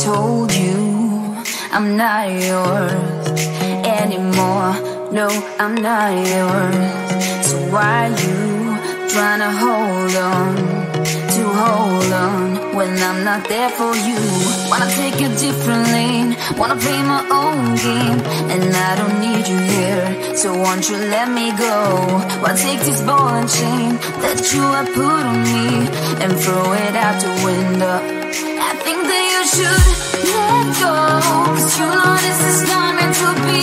told you I'm not yours anymore. No, I'm not yours. So why you tryna hold on when I'm not there for you? Wanna take a different lane, wanna play my own game, and I don't need you here, so won't you let me go? Wanna take this ball and chain that you have put on me and throw it out the window. I think that you should let go, 'cause you know this is not meant to be.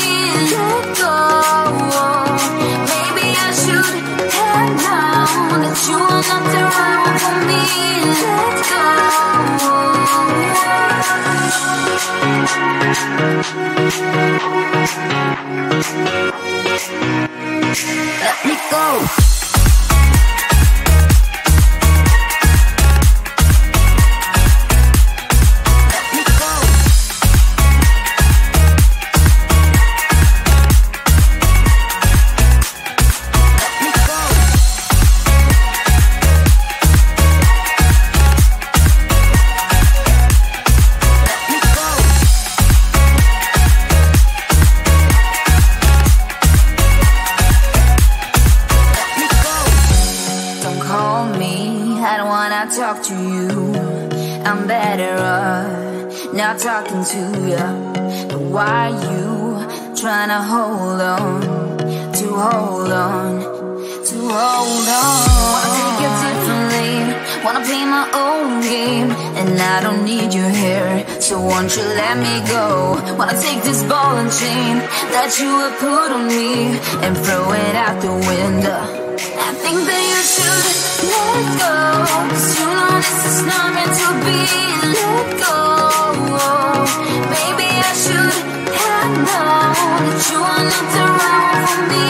Let go. Maybe I should have known that you are not the right one for me. Let go. Let me go. Talk to you, I'm better off not talking to you. But why you tryna hold on? Wanna take a different lane, wanna play my own game, and I don't need you here, so won't you let me go? Wanna take this ball and chain that you have put on me and throw it out the window. I think that you should let go, 'cause you know this is not meant to be. Let go. Maybe I should have known that you are not the right one for me.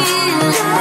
Let